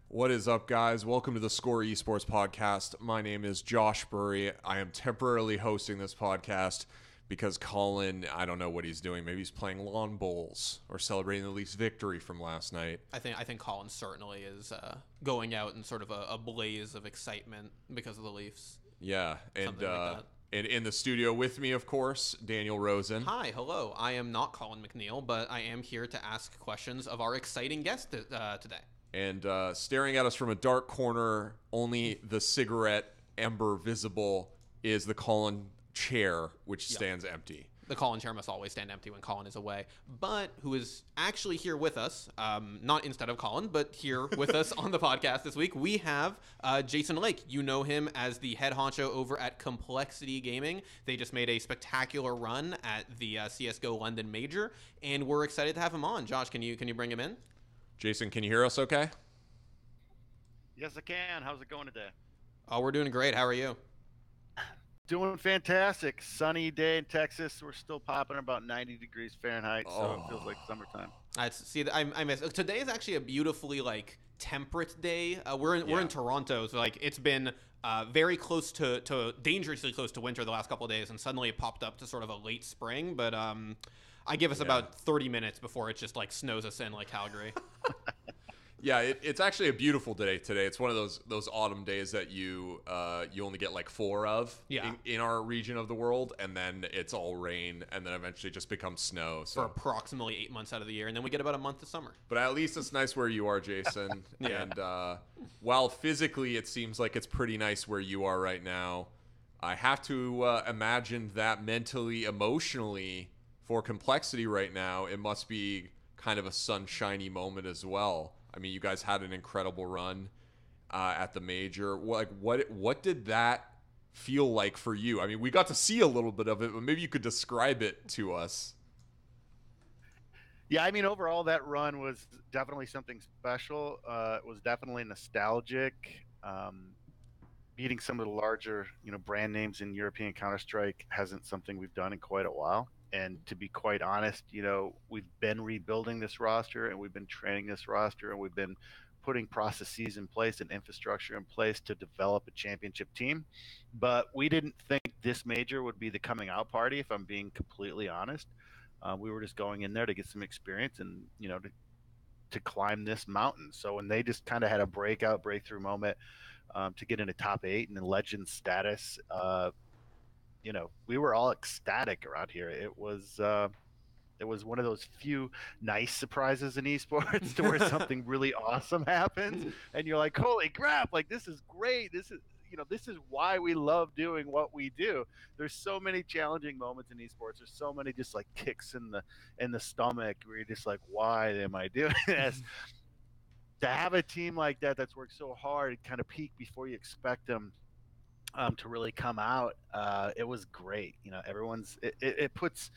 What is up, guys? Welcome to the theScore eSports podcast. My name is Josh Burry. I am temporarily hosting this podcast because Colin, I don't know what he's doing. Maybe he's playing lawn bowls or celebrating the Leafs' victory from last night. I think Colin certainly is going out in sort of a blaze of excitement because of the Leafs. Yeah, and like and in the studio with me, of course, Daniel Rosen. Hi, hello. I am not Colin McNeil, but I am here to ask questions of our exciting guest today. And staring at us from a dark corner, only the cigarette ember visible, is the Colin chair, which stands empty. The Colin chair must always stand empty when Colin is away. But who is actually here with us, not instead of Colin, but here with us on the podcast this week, we have Jason Lake. You know him as the head honcho over at compLexity Gaming. They just made a spectacular run at the CSGO London Major, and we're excited to have him on. Josh, can you bring him in? Jason, can you hear us okay? Yes, I can. How's it going today? Oh, we're doing great. How are you? Doing fantastic. Sunny day in Texas. We're still popping about 90 degrees Fahrenheit, so it feels like summertime. I miss. Today is actually a beautifully temperate day. We're in Toronto, so it's been very close to dangerously close to winter the last couple of days, and suddenly it popped up to sort of a late spring. But I give us about 30 minutes before it just snows us in like Calgary. Yeah, it's actually a beautiful day today. It's one of those autumn days that you only get 4 of in our region of the world, and then it's all rain, and then eventually just becomes snow. So. For approximately 8 months out of the year, and then we get about a month of summer. But at least it's nice where you are, Jason. Yeah. And while physically it seems like it's pretty nice where you are right now, I have to imagine that mentally, emotionally, for compLexity right now, it must be kind of a sunshiny moment as well. I mean, you guys had an incredible run at the major. What did that feel like for you? I mean, we got to see a little bit of it, but maybe you could describe it to us. Yeah, I mean, overall, that run was definitely something special. It was definitely nostalgic. Beating some of the larger, brand names in European Counter-Strike hasn't something we've done in quite a while. And to be quite honest, we've been rebuilding this roster, and we've been training this roster, and we've been putting processes in place and infrastructure in place to develop a championship team. But we didn't think this major would be the coming out party, if I'm being completely honest. We were just going in there to get some experience and, to climb this mountain. So when they just kind of had a breakthrough moment to get into top 8 and then legend status, we were all ecstatic around here. It was one of those few nice surprises in esports to where something really awesome happens, and you're like, holy crap, this is great. This is why we love doing what we do. There's so many challenging moments in esports. There's so many just kicks in the stomach where you're just like, why am I doing this? To have a team like that that's worked so hard and kind of peak before you expect them to really come out, it was great. It puts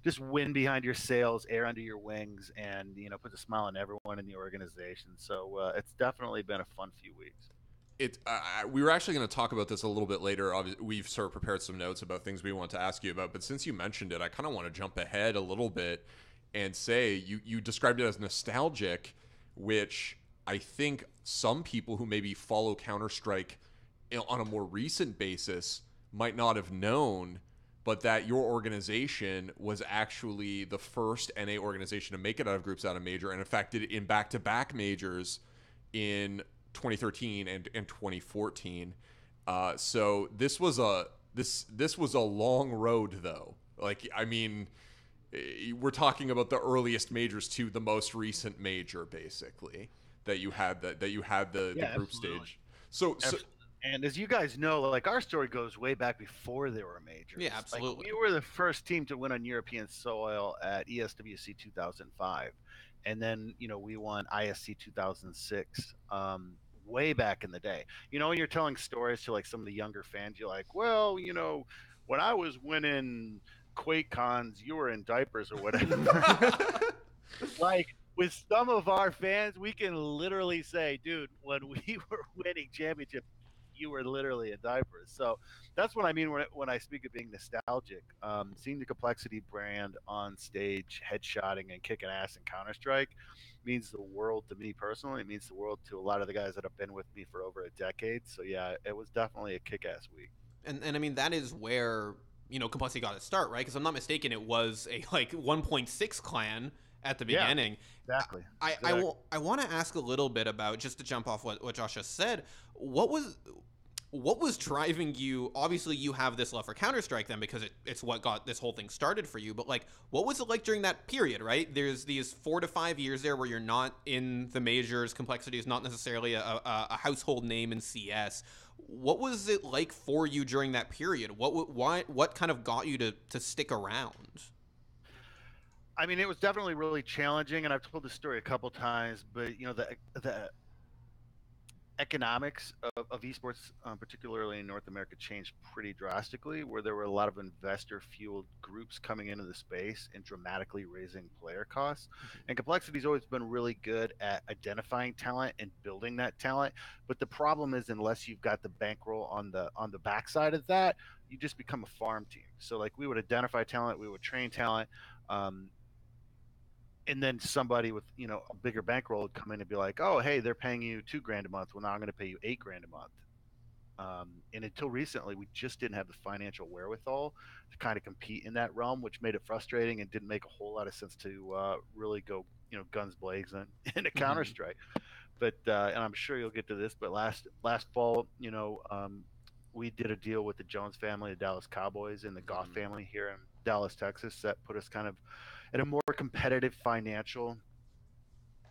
just wind behind your sails, air under your wings, and puts a smile on everyone in the organization. So it's definitely been a fun few weeks. We were actually going to talk about this a little bit later. We've sort of prepared some notes about things we want to ask you about, but since you mentioned it, I kind of want to jump ahead a little bit and say you described it as nostalgic, which I think some people who maybe follow Counter-Strike on a more recent basis might not have known, but that your organization was actually the first NA organization to make it out of groups out of major, and in fact did it in back-to-back majors in 2013 and 2014. So this was a long road, though. We're talking about the earliest majors to the most recent major, basically, that you had the group stage. So and as you guys know, our story goes way back before there were majors. Yeah, absolutely. We were the first team to win on European soil at ESWC 2005. And then, we won ISC 2006 way back in the day. When you're telling stories to some of the younger fans, you're like, well, when I was winning QuakeCons, you were in diapers or whatever. With some of our fans, we can literally say, dude, when we were winning championships, you were literally in diapers. So that's what I mean when I speak of being nostalgic. Seeing the complexity brand on stage, headshotting and kicking ass in Counter Strike means the world to me personally. It means the world to a lot of the guys that have been with me for over a decade. So yeah, it was definitely a kick ass week. And I mean that is where complexity got its start, right? Because I'm not mistaken, it was a like 1.6 clan at the Yeah, beginning. exactly. I want to ask a little bit about, just to jump off what Josh just said, what was driving you? Obviously you have this love for Counter-Strike then, because it's what got this whole thing started for you, but like what was it like during that period, right? There's these 4 to 5 years there where you're not in the majors. Complexity is not necessarily a household name in CS. What was it like for you during that period? What kind of got you to stick around? I mean, it was definitely really challenging, and I've told this story a couple times. But the economics of esports, particularly in North America, changed pretty drastically, where there were a lot of investor fueled groups coming into the space and dramatically raising player costs. And Complexity's always been really good at identifying talent and building that talent. But the problem is, unless you've got the bankroll on the backside of that, you just become a farm team. So like we would identify talent, we would train talent. Um, and then somebody with a bigger bankroll would come in and be like, "Oh, hey, they're paying you 2 grand a month. Well, now I'm going to pay you 8 grand a month." And until recently, we just didn't have the financial wherewithal to kind of compete in that realm, which made it frustrating and didn't make a whole lot of sense to really go, guns blazing in a Counter Mm-hmm. Strike. But and I'm sure you'll get to this, but last fall, we did a deal with the Jones family, the Dallas Cowboys, and the Goff Mm-hmm. family here in Dallas, Texas, that put us kind of in a more competitive financial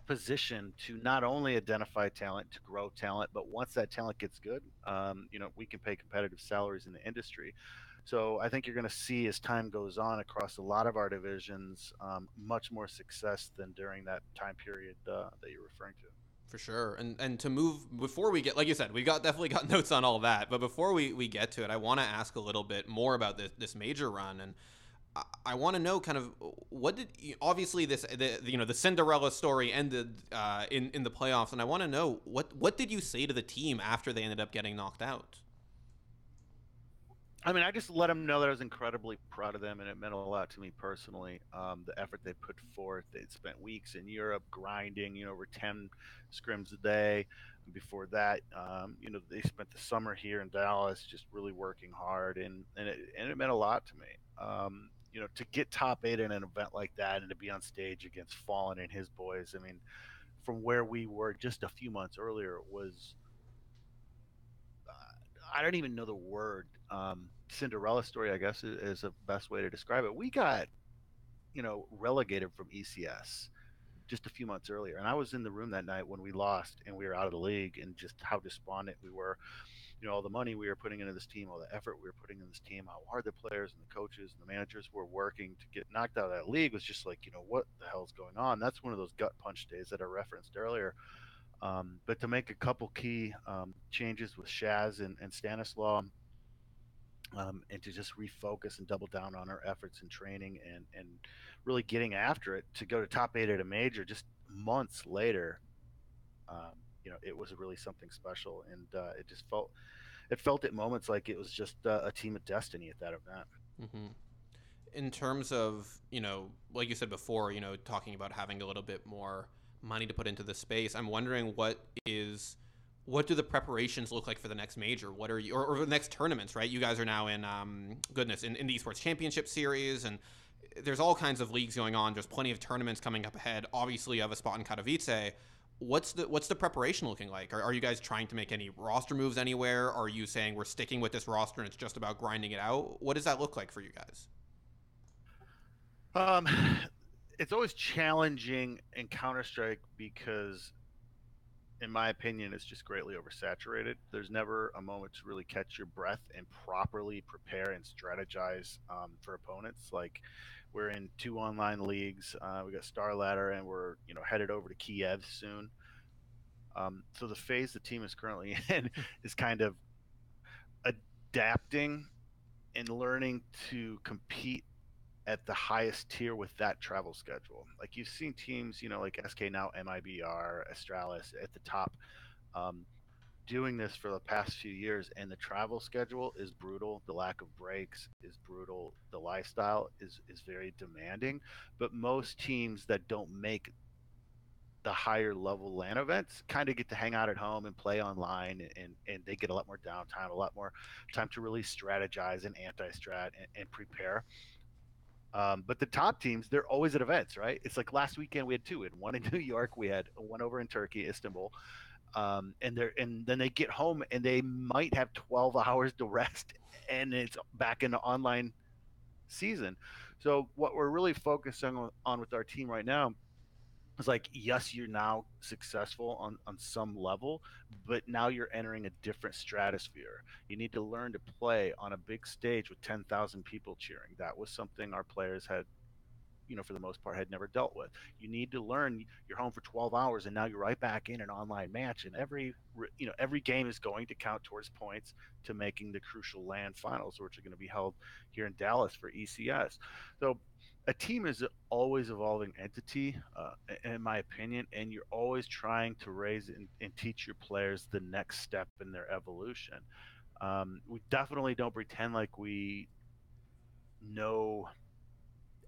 position to not only identify talent, to grow talent, but once that talent gets good, we can pay competitive salaries in the industry. So I think you're going to see, as time goes on across a lot of our divisions, much more success than during that time period that you're referring to. For sure. And to move, before we get, like you said, we got definitely got notes on all that, but before we get to it, I want to ask a little bit more about this major run. And I want to know kind of what did obviously the Cinderella story ended in the playoffs, and I want to know what did you say to the team after they ended up getting knocked out? I mean, I just let them know that I was incredibly proud of them, and it meant a lot to me personally. The effort they put forth. They'd spent weeks in Europe grinding, over 10 scrims a day. Before that, they spent the summer here in Dallas, just really working hard, and it meant a lot to me. To get top 8 in an event like that, and to be on stage against Fallen and his boys. I mean, from where we were just a few months earlier, was I don't even know the word. Cinderella story, I guess, is the best way to describe it. We got, relegated from ECS just a few months earlier. And I was in the room that night when we lost and we were out of the league, and just how despondent we were. All the money we were putting into this team, all the effort we were putting in this team, how hard the players and the coaches and the managers were working to get knocked out of that league was just like, what the hell's going on? That's one of those gut punch days that I referenced earlier. But to make a couple key changes with Shaz and Stanislaw, and to just refocus and double down on our efforts and training and really getting after it to go to top 8 at a major just months later. It was really something special, and it felt at moments like it was just a team of destiny at that event. Mm-hmm. In terms of, like you said before, talking about having a little bit more money to put into the space, I'm wondering what do the preparations look like for the next major? What are you, or the next tournaments, right? You guys are now in, in the esports championship series, and there's all kinds of leagues going on. There's plenty of tournaments coming up ahead. Obviously, you have a spot in Katowice. What's the preparation looking like? Are you guys trying to make any roster moves anywhere? Are you saying we're sticking with this roster and it's just about grinding it out? What does that look like for you guys? Um, it's always challenging in Counter Strike because, in my opinion, it's just greatly oversaturated. There's never a moment to really catch your breath and properly prepare and strategize for opponents. Like, we're in 2 online leagues. We got Star Ladder, and we're headed over to Kiev soon. So the phase the team is currently in is kind of adapting and learning to compete at the highest tier with that travel schedule. Like, you've seen teams, like SK now, MIBR, Astralis at the top. Um, doing this for the past few years, and the travel schedule is brutal. The lack of breaks is brutal. The lifestyle is very demanding. But most teams that don't make the higher level LAN events kind of get to hang out at home and play online, and they get a lot more downtime, a lot more time to really strategize and anti-strat and prepare. But the top teams, they're always at events, right? It's like last weekend we had two. We had one in New York, we had one over in Turkey, Istanbul, and then they get home and they might have 12 hours to rest, and it's back in the online season. So what we're really focusing on with our team right now is like, yes, you're now successful on some level, but now you're entering a different stratosphere. You need to learn to play on a big stage with 10,000 people cheering. That was something our players had, for the most part, had never dealt with. You need to learn. You're home for 12 hours, and now you're right back in an online match, and every game is going to count towards points to making the crucial LAN finals, which are going to be held here in Dallas for ECS. So a team is an always evolving entity, in my opinion, and you're always trying to raise and teach your players the next step in their evolution. We definitely don't pretend like we know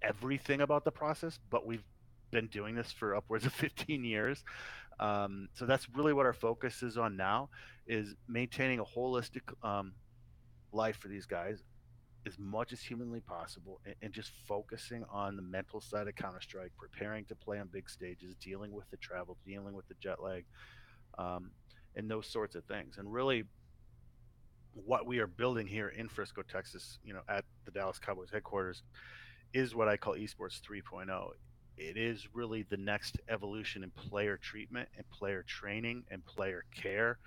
everything about the process, but we've been doing this for upwards of 15 years. So that's really what our focus is on now, is maintaining a holistic life for these guys as much as humanly possible, and just focusing on the mental side of Counter-Strike, preparing to play on big stages, dealing with the travel, dealing with the jet lag, um, and those sorts of things. And really, what we are building here in Frisco, Texas, at the Dallas Cowboys headquarters, is what I call eSports 3.0. It is really the next evolution in player treatment and player training and player care.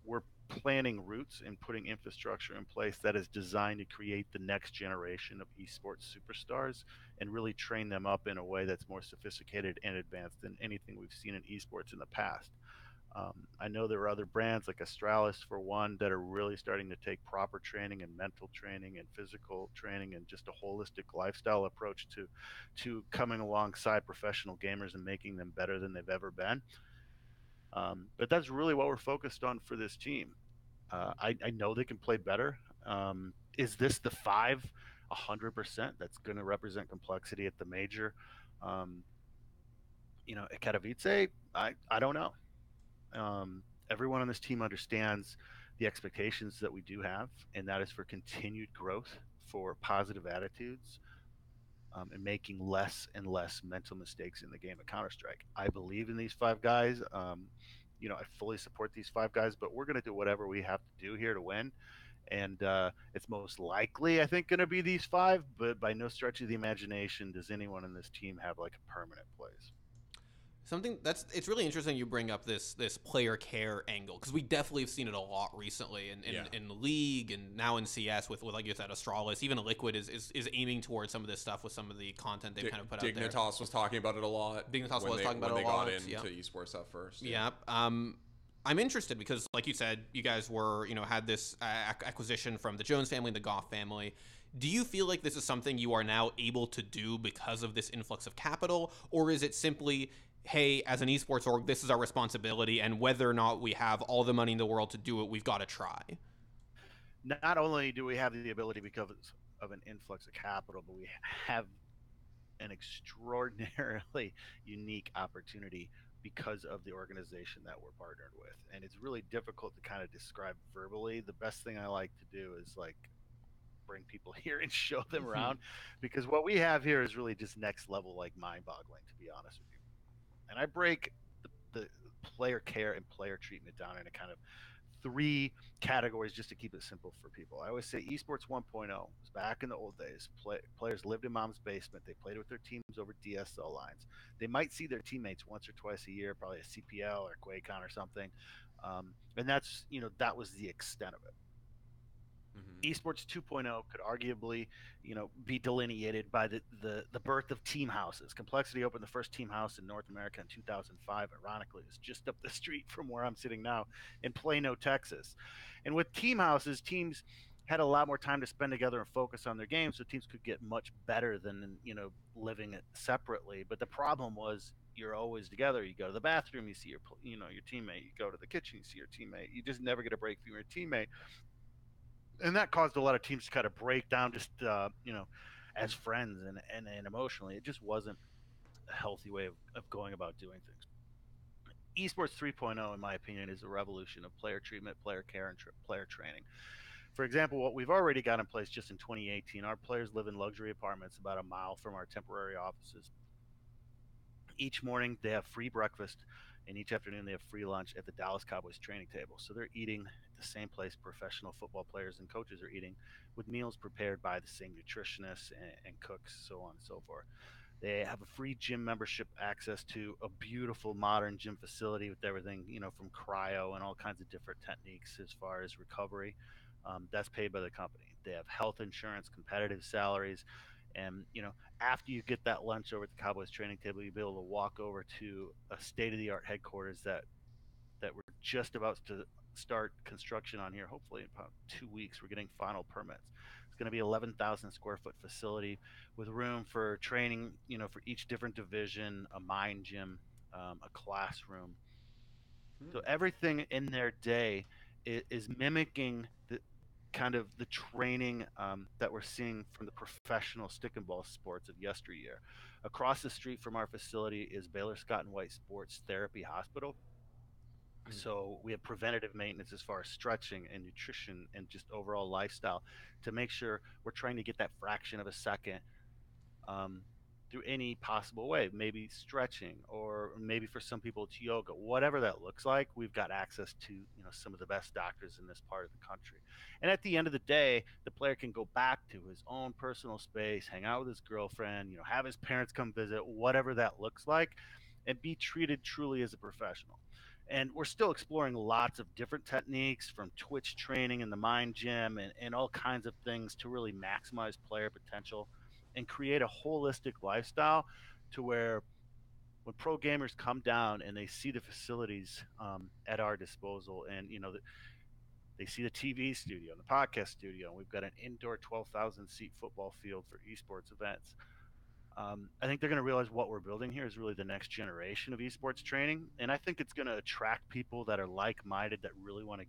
We're planning routes and putting infrastructure in place that is designed to create the next generation of esports superstars and really train them up in a way that's more sophisticated and advanced than anything we've seen in esports in the past. I know there are other brands like Astralis, for one, that are really starting to take proper training and mental training and physical training and just a holistic lifestyle approach to coming alongside professional gamers and making them better than they've ever been. But that's really what we're focused on for this team. I know they can play better. Is this the five 100% that's going to represent complexity at the major? Um, at Katowice, I don't know. Everyone on this team understands the expectations that we do have, and that is for continued growth, for positive attitudes, and making less and less mental mistakes in the game of Counter Strike. I believe in these five guys. I fully support these five guys, but we're going to do whatever we have to do here to win. And it's most likely, I think, going to be these five, but by no stretch of the imagination does anyone in this team have like a permanent place. Something that's it's really interesting you bring up this player care angle, because we definitely have seen it a lot recently in the league and now in CS with like you said, Astralis. Even Liquid is aiming towards some of this stuff with some of the content they've kind of put out there. Dignitas was talking about it a lot. Dignitas was talking about it a when lot. they got into esports at first. Yeah. I'm interested because, like you said, you guys were had this acquisition from the Jones family and the Goff family. Do you feel like this is something you are now able to do because of this influx of capital, or is it simply, hey, as an esports org, this is our responsibility, and whether or not we have all the money in the world to do it, we've got to try? Not only do we have the ability because of an influx of capital, but we have an extraordinarily unique opportunity because of the organization that we're partnered with. And it's really difficult to kind of describe verbally. The best thing I like to do is like bring people here and show them around, because what we have here is really just next level, like mind boggling, to be honest with you. And I break the player care and player treatment down into kind of three categories just to keep it simple for people. I always say esports 1.0 was back in the old days. Players lived in mom's basement. They played with their teams over DSL lines. They might see their teammates once or twice a year, probably a CPL or QuakeCon or something. And that was the extent of it. Esports 2.0 could arguably, be delineated by the birth of team houses. compLexity opened the first team house in North America in 2005. Ironically, it's just up the street from where I'm sitting now in Plano, Texas. And with team houses, teams had a lot more time to spend together and focus on their games, so teams could get much better than living it separately. But the problem was you're always together. You go to the bathroom, you see your teammate. You go to the kitchen, you see your teammate. You just never get a break from your teammate, and that caused a lot of teams to kind of break down, just as friends and emotionally. It just wasn't a healthy way of going about doing things. Esports 3.0, in my opinion, is a revolution of player treatment, player care, and player training. For example, what we've already got in place just in 2018, our players live in luxury apartments about a mile from our temporary offices. Each morning they have free breakfast, and each afternoon they have free lunch at the Dallas Cowboys training table. So they're eating at the same place professional football players and coaches are eating, with meals prepared by the same nutritionists and cooks, so on and so forth. They have a free gym membership, access to a beautiful modern gym facility with everything, from cryo and all kinds of different techniques as far as recovery. That's paid by the company. They have health insurance, competitive salaries, and after you get that lunch over at the Cowboys training table, you'll be able to walk over to a state-of-the-art headquarters that we're just about to start construction on here. Hopefully in about 2 weeks, we're getting final permits. It's going to be 11,000 square foot facility with room for training, for each different division, a mind gym, a classroom. So everything in their day is mimicking the kind of the training that we're seeing from the professional stick and ball sports of yesteryear. Across the street from our facility is Baylor Scott and White Sports Therapy Hospital. So we have preventative maintenance as far as stretching and nutrition and just overall lifestyle to make sure we're trying to get that fraction of a second um, through any possible way. Maybe stretching, or maybe for some people it's yoga. Whatever that looks like, we've got access to some of the best doctors in this part of the country. And at the end of the day, the player can go back to his own personal space, hang out with his girlfriend, have his parents come visit, whatever that looks like, and be treated truly as a professional. And we're still exploring lots of different techniques, from Twitch training and the mind gym and all kinds of things to really maximize player potential and create a holistic lifestyle to where when pro gamers come down and they see the facilities at our disposal, and they see the TV studio and the podcast studio, and we've got an indoor 12,000 seat football field for esports events. I think they're going to realize what we're building here is really the next generation of esports training, and I think it's going to attract people that are like-minded, that really want to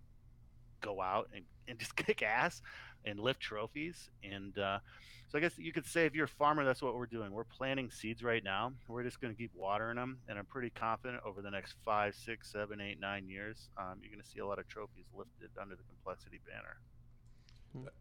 go out and just kick ass and lift trophies. And so I guess you could say, if you're a farmer, that's what we're doing. We're planting seeds right now. We're just going to keep watering them, and I'm pretty confident over the next 5, 6, 7, 8, 9 years, you're going to see a lot of trophies lifted under the compLexity banner.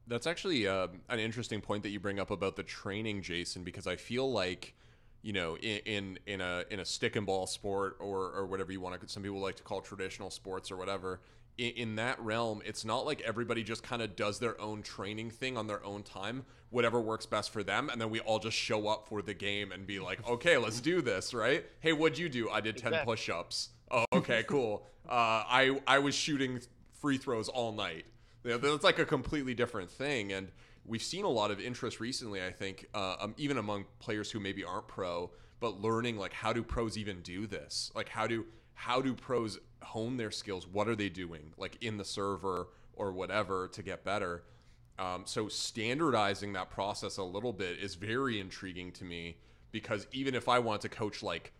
That's actually an interesting point that you bring up about the training, Jason, because I feel like, in a stick and ball sport, or whatever you want to, some people like to call traditional sports or whatever. In that realm, it's not like everybody just kind of does their own training thing on their own time, whatever works best for them, and then we all just show up for the game and be like, okay, let's do this, right? Hey, what'd you do? I did 10 push-ups. Oh, okay, cool. I was shooting free throws all night. That's like a completely different thing, and we've seen a lot of interest recently, I think, even among players who maybe aren't pro, but learning, like, how do pros even do this? Like, how do pros hone their skills? What are they doing, like, in the server or whatever, to get better? So standardizing that process a little bit is very intriguing to me, because even if I want to coach, like,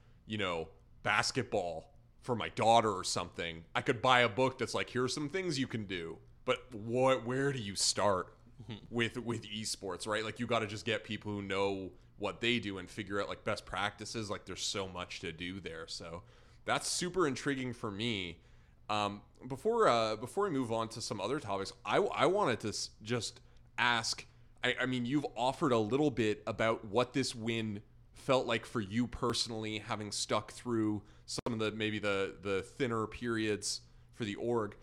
basketball for my daughter or something, I could buy a book that's like, here's some things you can do. But where do you start with esports, right? Like, you got to just get people who know what they do and figure out, like, best practices. Like, there's so much to do there. So that's super intriguing for me. Before we move on to some other topics, I wanted to just ask. I mean, you've offered a little bit about what this win felt like for you personally, having stuck through some of the thinner periods for the org.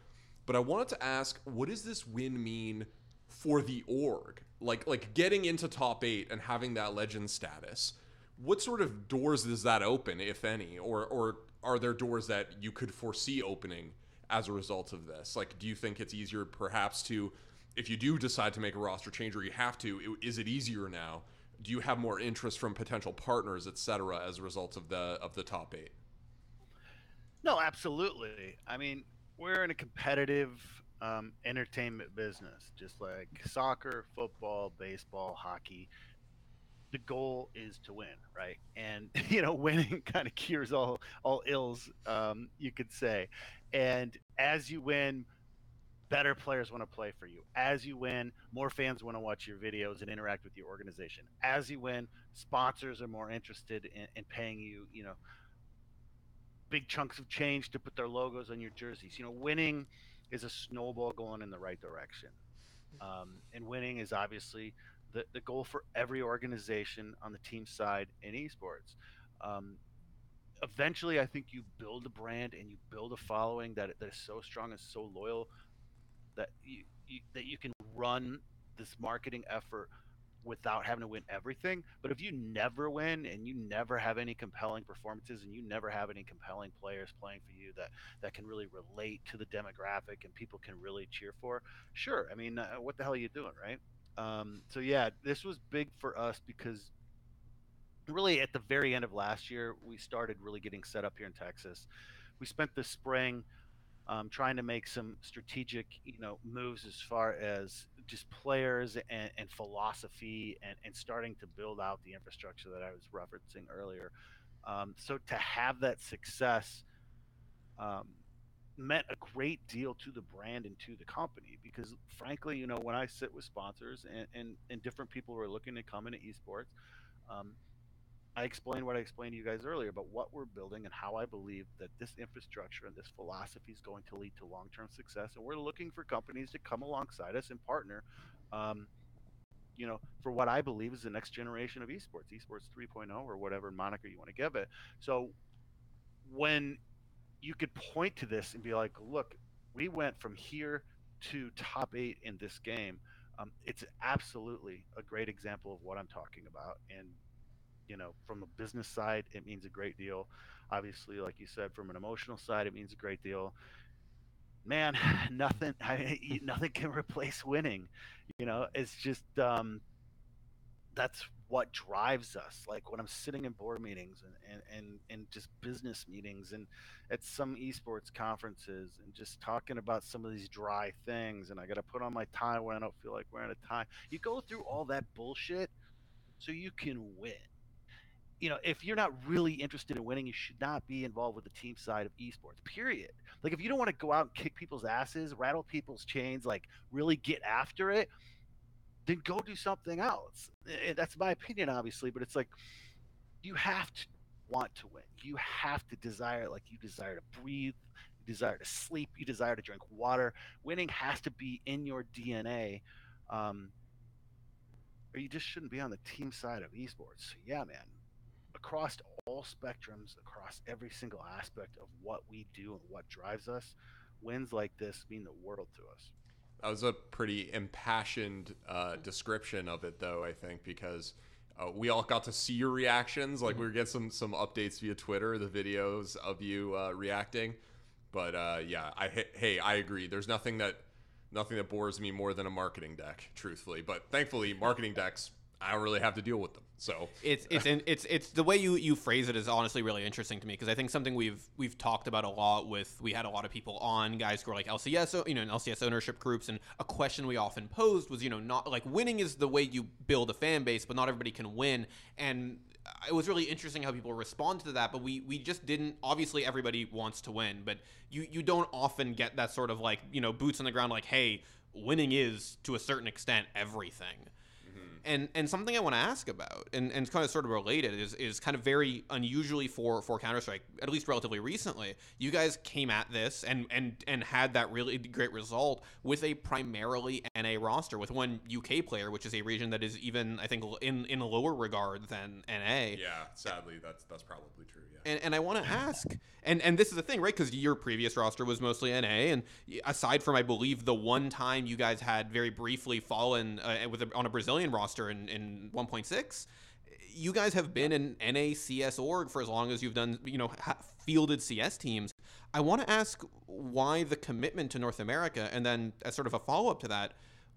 But I wanted to ask, what does this win mean for the org? Like getting into top 8 and having that legend status. What sort of doors does that open, if any? Or are there doors that you could foresee opening as a result of this? Like, do you think it's easier perhaps to, if you do decide to make a roster change, or you have to, is it easier now? Do you have more interest from potential partners, etc., as a result of the top 8? No, absolutely. I mean, we're in a competitive entertainment business, just like soccer, football, baseball, hockey. the goal is to win, right? And winning kind of cures all ills, you could say. And as you win, better players want to play for you. As you win, more fans want to watch your videos and interact with your organization. As you win, sponsors are more interested in paying you, big chunks of change to put their logos on your jerseys. Winning is a snowball going in the right direction. And winning is obviously the goal for every organization on the team side in esports. Um, Eventually, I think you build a brand and you build a following that is so strong and so loyal that you can run this marketing effort without having to win everything. But if you never win and you never have any compelling performances and you never have any compelling players playing for you that can really relate to the demographic and people can really cheer for, sure. I mean, what the hell are you doing, right? So yeah, this was big for us because really at the very end of last year, we started really getting set up here in Texas. We spent the spring trying to make some strategic, moves as far as just players and philosophy and starting to build out the infrastructure that I was referencing earlier. So to have that success um, meant a great deal to the brand and to the company because frankly, when I sit with sponsors and different people who are looking to come into esports, um, I explained what I explained to you guys earlier about what we're building and how I believe that this infrastructure and this philosophy is going to lead to long-term success. And we're looking for companies to come alongside us and partner, um, for what I believe is the next generation of esports 3.0 or whatever moniker you want to give it. So when you could point to this and be like, look, we went from here to top 8 in this game. It's absolutely a great example of what I'm talking about. And from a business side, it means a great deal. Obviously, like you said, from an emotional side, it means a great deal. Man, nothing can replace winning. It's just that's what drives us. Like when I'm sitting in board meetings and just business meetings and at some esports conferences and just talking about some of these dry things, and I got to put on my tie when I don't feel like wearing a tie. You go through all that bullshit so you can win. If you're not really interested in winning, you should not be involved with the team side of esports, period. Like, if you don't want to go out and kick people's asses, rattle people's chains, like really get after it, then go do something else. That's my opinion, obviously, but it's like you have to want to win. You have to desire it like you desire to breathe, you desire to sleep, you desire to drink water. Winning has to be in your DNA. Um, or you just shouldn't be on the team side of esports. So yeah, man, across all spectrums, across every single aspect of what we do and what drives us, wins like this mean the world to us. That was a pretty impassioned description of it, though, I think, because we all got to see your reactions. Like, we were getting some updates via Twitter, the videos of you reacting. But yeah, I agree. There's nothing that bores me more than a marketing deck, truthfully. But thankfully, marketing decks, I don't really have to deal with them. So it's the way you phrase it is honestly really interesting to me, because I think something we've talked about a lot we had a lot of people on, guys who are like LCS, in LCS ownership groups, and a question we often posed was, not like winning is the way you build a fan base, but not everybody can win. And it was really interesting how people respond to that, but we just didn't. Obviously everybody wants to win, but you don't often get that sort of like, boots on the ground, like, hey, winning is to a certain extent everything. And something I want to ask about, and it's kind of sort of related, is kind of very unusually for Counter-Strike, at least relatively recently. You guys came at this and had that really great result with a primarily NA roster, with one UK player, which is a region that is even, I think, in a lower regard than NA. Yeah, sadly, that's probably true. Yeah. And I want to ask, and this is the thing, right? Because your previous roster was mostly NA, and aside from, I believe, the one time you guys had very briefly fallen on a Brazilian roster in 1.6, you guys have been an NA CS org for as long as you've done, fielded CS teams. I want to ask why the commitment to North America, and then as sort of a follow-up to that,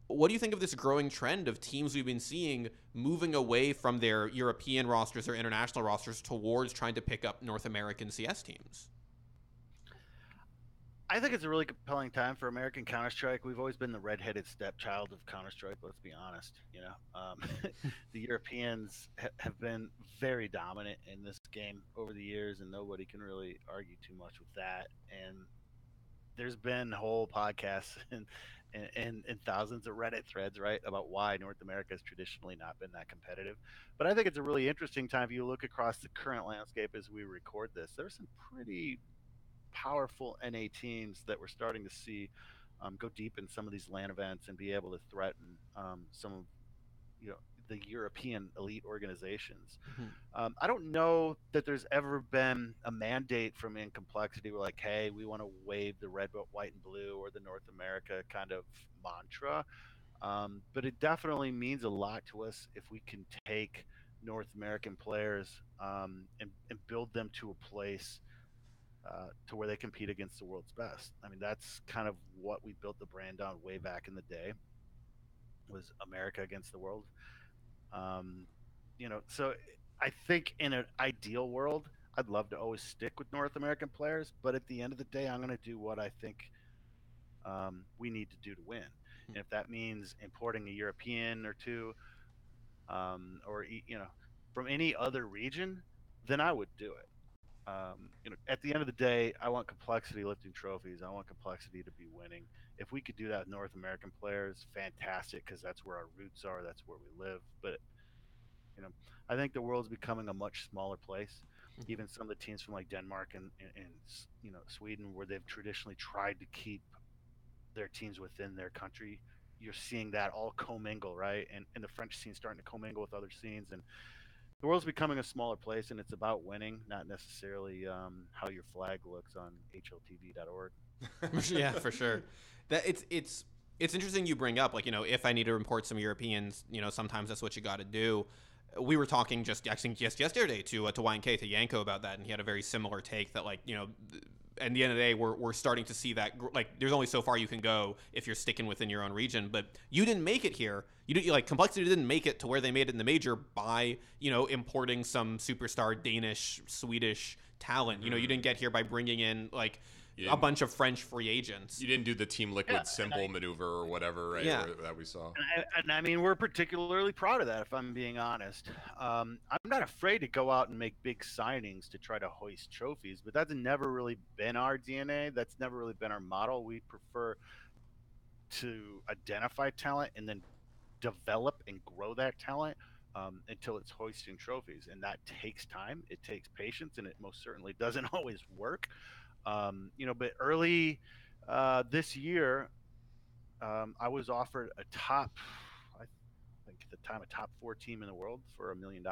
what do you think of this growing trend of teams we've been seeing moving away from their European rosters or international rosters towards trying to pick up North American CS teams? I think it's a really compelling time for American Counter-Strike. We've always been the redheaded stepchild of Counter-Strike. Let's be honest. The Europeans have been very dominant in this game over the years, and nobody can really argue too much with that. And there's been whole podcasts and thousands of Reddit threads, right, about why North America has traditionally not been that competitive. But I think it's a really interesting time. If you look across the current landscape as we record this, there's some pretty powerful NA teams that we're starting to see go deep in some of these LAN events and be able to threaten some of you know the European elite organizations. I don't know that there's ever been a mandate from In Complexity. We're like, hey, we want to wave the red, white, and blue or the North America kind of mantra. But it definitely means a lot to us if we can take North American players and build them to a place to where they compete against the world's best. I mean, that's kind of what we built the brand on way back in the day, was America against the world. Um, so I think in an ideal world, I'd love to always stick with North American players, but at the end of the day, I'm going to do what I think we need to do to win. And if that means importing a European or two, or from any other region, then I would do it. At the end of the day, I want complexity lifting trophies. I want complexity to be winning. If we could do that with North American players, fantastic, because that's where our roots are. That's where we live. But you know, I think the world's becoming a much smaller place. Even some of the teams from like Denmark and Sweden, where they've traditionally tried to keep their teams within their country, you're seeing that all commingle, right? And the French scene starting to commingle with other scenes, and the world's becoming a smaller place, and it's about winning, not necessarily how your flag looks on hltv.org. Yeah, for sure. That it's interesting you bring up, like, if I need to import some Europeans, sometimes that's what you got to do. We were talking just yesterday to YNK, to Yanko, about that, and he had a very similar take that, like, at the end of the day, we're starting to see that, like, there's only so far you can go if you're sticking within your own region. But you didn't make it here. Complexity didn't make it to where they made it in the major by, importing some superstar Danish, Swedish talent. You didn't get here by bringing in, like, a bunch of French free agents. You didn't do the Team Liquid simple maneuver or whatever, right? Yeah. That we saw. And I mean, we're particularly proud of that, if I'm being honest. I'm not afraid to go out and make big signings to try to hoist trophies, but that's never really been our DNA. That's never really been our model. We prefer to identify talent and then develop and grow that talent until it's hoisting trophies. And that takes time. It takes patience, and it most certainly doesn't always work. But early this year, I was offered I think at the time, a top 4 team in the world for $1 million.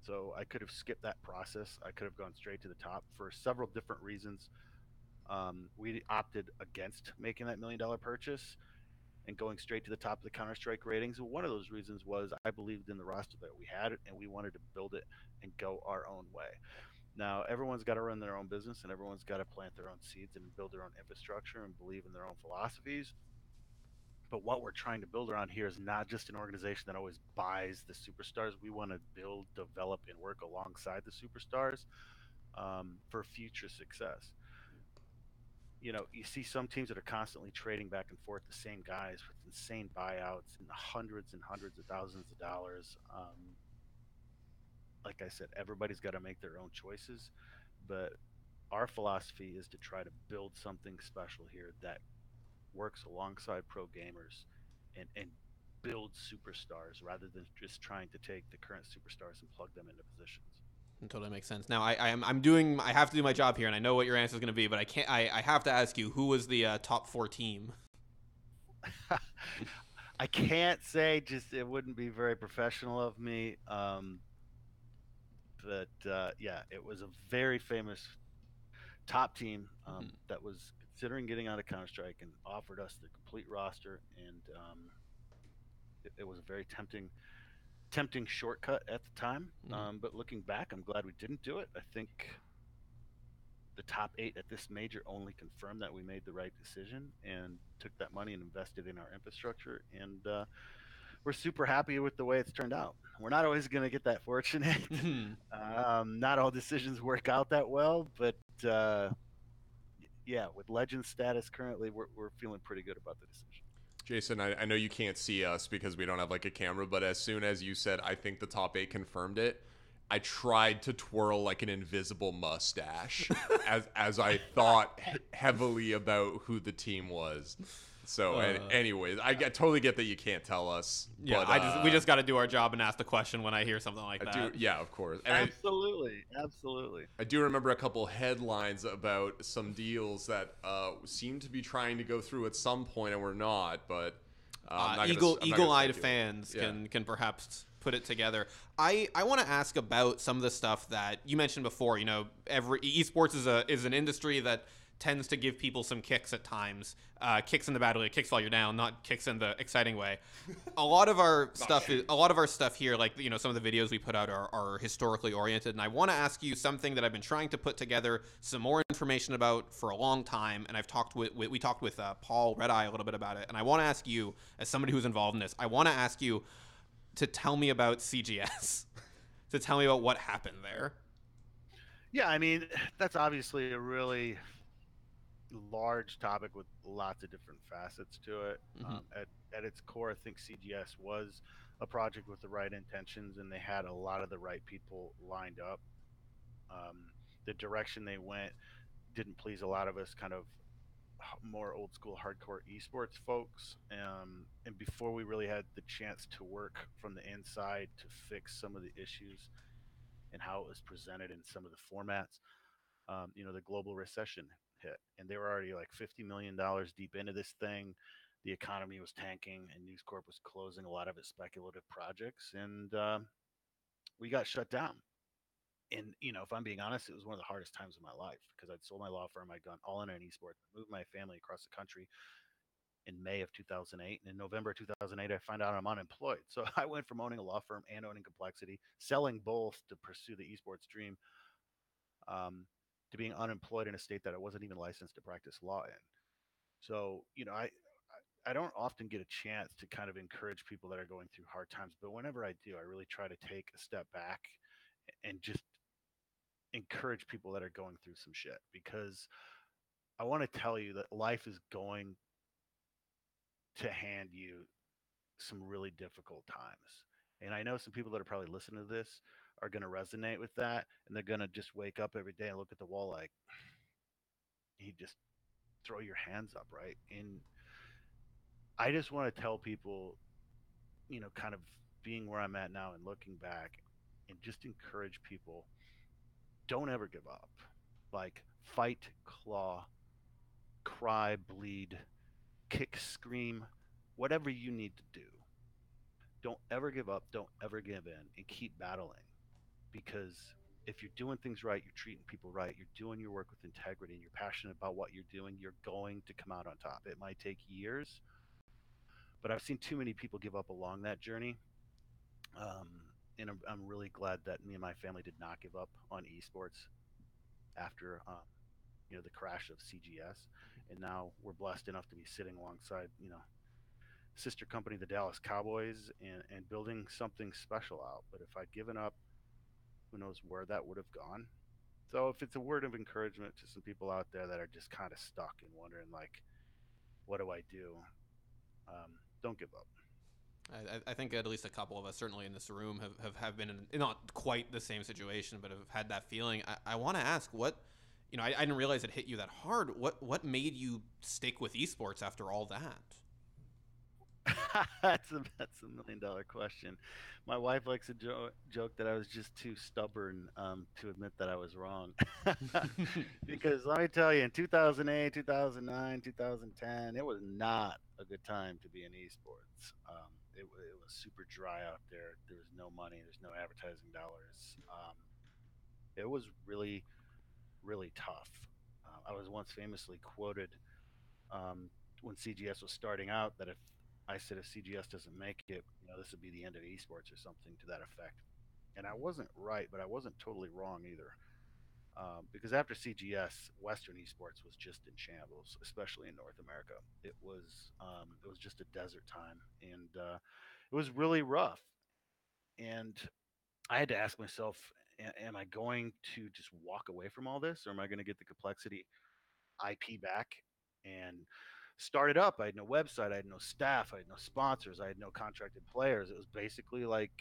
So I could have skipped that process. I could have gone straight to the top for several different reasons. We opted against making that $1 million purchase and going straight to the top of the Counter-Strike ratings. One of those reasons was I believed in the roster that we had, and we wanted to build it and go our own way. Now, everyone's got to run their own business, and everyone's got to plant their own seeds and build their own infrastructure and believe in their own philosophies. But what we're trying to build around here is not just an organization that always buys the superstars. We want to build, develop, and work alongside the superstars for future success. You see some teams that are constantly trading back and forth the same guys with insane buyouts and hundreds of thousands of dollars. Like I said, everybody's got to make their own choices, but our philosophy is to try to build something special here that works alongside pro gamers and build superstars rather than just trying to take the current superstars and plug them into positions. It totally makes sense. Now, I have to do my job here, and I know what your answer is going to be, but I have to ask you, who was the top 4 team? I can't say, just it wouldn't be very professional of me. But it was a very famous top team that was considering getting out of Counter-Strike and offered us the complete roster, and it was a very tempting shortcut at the time. But looking back, I'm glad we didn't do it. I think the top 8 at this major only confirmed that we made the right decision and took that money and invested in our infrastructure, and we're super happy with the way it's turned out. We're not always going to get that fortunate. Not all decisions work out that well, but yeah, with legend status currently, we're feeling pretty good about the decision. Jason, I know you can't see us because we don't have like a camera, but as soon as you said, I think the top eight confirmed it, I tried to twirl like an invisible mustache as I thought heavily about who the team was. So, anyways, totally get that you can't tell us. Yeah, But, we just got to do our job and ask the question when I hear something like that. yeah, of course. And Absolutely, absolutely. I do remember a couple headlines about some deals that seem to be trying to go through at some point and were not, but eagle-eyed fans can perhaps put it together. I want to ask about some of the stuff that you mentioned before. You know, every esports is an industry that tends to give people some kicks at times. Kicks in the bad way, kicks while you're down, not kicks in the exciting way. A lot of our stuff here, like, you know, some of the videos we put out are historically oriented, and I want to ask you something that I've been trying to put together some more information about for a long time, and we talked with Paul Redeye a little bit about it, and I want to ask you, as somebody who's involved in this, I want to ask you to tell me about CGS, to tell me about what happened there. Yeah, I mean, that's obviously a really large topic with lots of different facets to it. Mm-hmm. At its core, I think CGS was a project with the right intentions, and they had a lot of the right people lined up. The direction they went didn't please a lot of us, kind of more old school hardcore esports folks. And before we really had the chance to work from the inside to fix some of the issues and how it was presented in some of the formats, the global recession hit, and they were already like $50 million deep into this thing. The economy was tanking, and News Corp was closing a lot of its speculative projects, and we got shut down. And if I'm being honest, it was one of the hardest times of my life because I'd sold my law firm, I'd gone all in on esports, moved my family across the country in May of 2008, and in November 2008, I find out I'm unemployed. So I went from owning a law firm and owning compLexity, selling both to pursue the esports dream, to being unemployed in a state that I wasn't even licensed to practice law in. So, I don't often get a chance to kind of encourage people that are going through hard times, but whenever I do, I really try to take a step back and just encourage people that are going through some shit, because I want to tell you that life is going to hand you some really difficult times. And I know some people that are probably listening to this are going to resonate with that, and they're going to just wake up every day and look at the wall like, you just throw your hands up, right? And I just want to tell people, kind of being where I'm at now and looking back, and just encourage people, don't ever give up. Like, fight, claw, cry, bleed, kick, scream, whatever you need to do. Don't ever give up, don't ever give in, and keep battling. Because if you're doing things right, you're treating people right, you're doing your work with integrity, and you're passionate about what you're doing, you're going to come out on top. It might take years, but I've seen too many people give up along that journey. Um, and I'm really glad that me and my family did not give up on esports after the crash of CGS, and now we're blessed enough to be sitting alongside sister company the Dallas Cowboys, and building something special out. But if I'd given up, who knows where that would have gone. So if it's a word of encouragement to some people out there that are just kind of stuck and wondering like, what do I do? Don't give up. I think at least a couple of us, certainly in this room, have been in not quite the same situation, but have had that feeling. I want to ask I didn't realize it hit you that hard. What made you stick with esports after all that? That's $1 million question. My wife likes to joke that I was just too stubborn to admit that I was wrong. Because let me tell you, in 2008, 2009, 2010, it was not a good time to be in esports. It was super dry out there. There was no money. There's no advertising dollars. It was really, really tough. I was once famously quoted, um, when CGS was starting out, that if I said if CGS doesn't make it, this would be the end of esports or something to that effect. And I wasn't right, but I wasn't totally wrong either. Because after CGS, Western esports was just in shambles, especially in North America. It was just a desert time, and it was really rough. And I had to ask myself, am I going to just walk away from all this, or am I going to get the compLexity IP back and started up. I had no website, I had no staff, I had no sponsors, I had no contracted players. It was basically like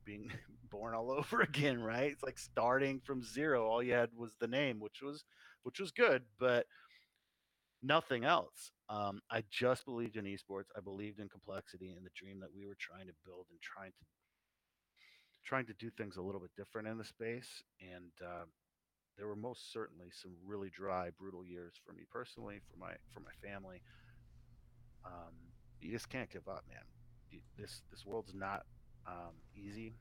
being born all over again, right? It's like starting from zero. All you had was the name, which was good, but nothing else. I just believed in esports. I believed in complexity and the dream that we were trying to build and trying to do things a little bit different in the space. And there were most certainly some really dry, brutal years for me personally, for my family. You just can't give up, man. This world's not easy,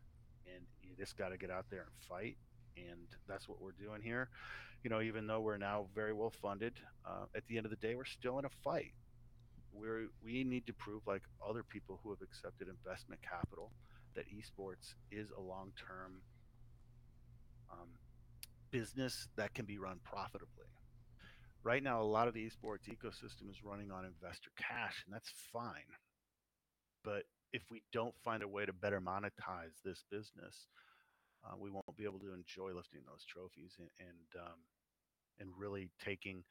and you just got to get out there and fight. And that's what we're doing here. Even though we're now very well funded, at the end of the day, we're still in a fight. We need to prove, like other people who have accepted investment capital, that esports is a long-term um, business that can be run profitably. Right now, a lot of the esports ecosystem is running on investor cash, and that's fine. But if we don't find a way to better monetize this business, we won't be able to enjoy lifting those trophies and really taking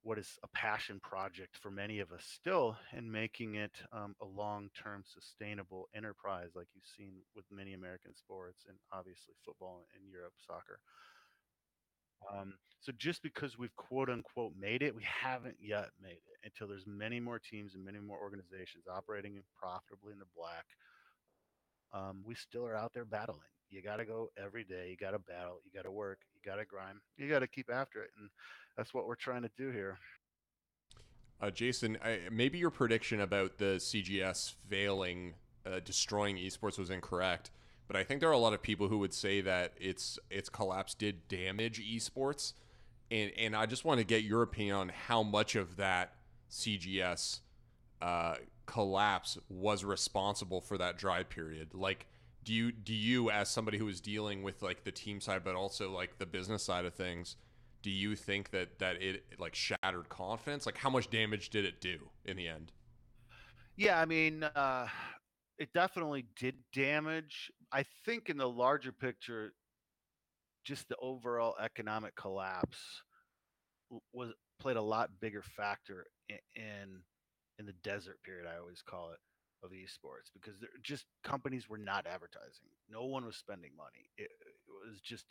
what is a passion project for many of us still and making it a long-term sustainable enterprise like you've seen with many American sports and obviously football in Europe, soccer. So just because we've quote unquote made it, we haven't yet made it until there's many more teams and many more organizations operating profitably in the black. We still are out there battling. You got to go every day. You got to battle. You got to work. You got to grind. You got to keep after it, and that's what we're trying to do here. Jason, maybe your prediction about the CGS failing, destroying esports was incorrect, but I think there are a lot of people who would say that its collapse did damage esports, and I just want to get your opinion on how much of that CGS uh, collapse was responsible for that dry period. Like, do you as somebody who is dealing with like the team side, but also like the business side of things? Do you think that it like shattered confidence? Like, how much damage did it do in the end? Yeah, I mean, it definitely did damage. I think in the larger picture, just the overall economic collapse was played a lot bigger factor in the desert period. I always call it, of esports, because just companies were not advertising. No one was spending money. It was just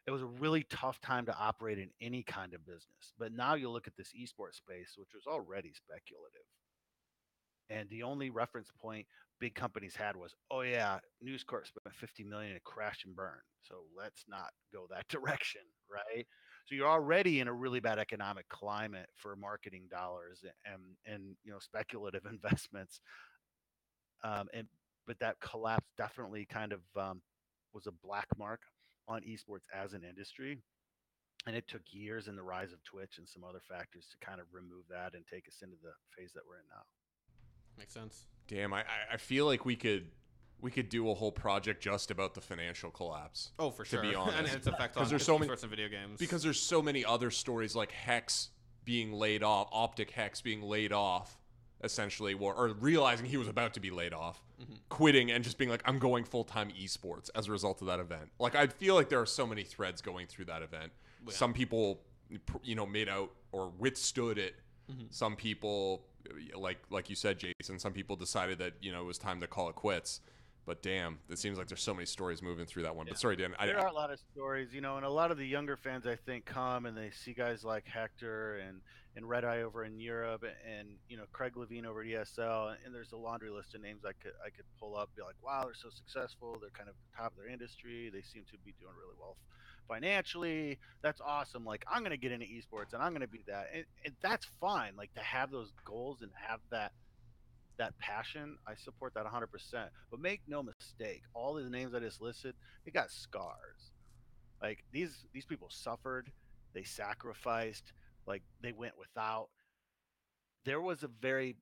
it was a really tough time to operate in any kind of business. But now you look at this esports space, which was already speculative, and the only reference point big companies had was, oh yeah, News Corp spent 50 million and crashed and burned, so let's not go that direction, right? So you're already in a really bad economic climate for marketing dollars and speculative investments. And but that collapse definitely kind of was a black mark on esports as an industry, and it took years in the rise of Twitch and some other factors to kind of remove that and take us into the phase that we're in now. Makes sense. Damn, I feel like we could do a whole project just about the financial collapse. Oh, for To sure. be And honest, its effect on there's so many esports and video games. because there's so many other stories like Hex being laid off, Optic Hex being laid off, essentially, or realizing he was about to be laid off, quitting and just being like, I'm going full time esports as a result of that event. Like, I feel like there are so many threads going through that event. Yeah. Some people, made out or withstood it. Some people, like you said, Jason, some people decided that it was time to call it quits. But damn, it seems like there's so many stories moving through that one. Yeah. But sorry, Dan. There are a lot of stories, and a lot of the younger fans I think come and they see guys like Hector and Red Eye over in Europe and Craig Levine over at ESL, and there's a laundry list of names I could pull up, be like, wow, they're so successful, they're kind of at the top of their industry, they seem to be doing really well financially. That's awesome. Like, I'm gonna get into esports and I'm gonna be that, and that's fine. Like, to have those goals and have that passion, I support that 100%. But make no mistake, all the names I just listed, they got scars. Like, these people suffered, they sacrificed, like they went without. There was a very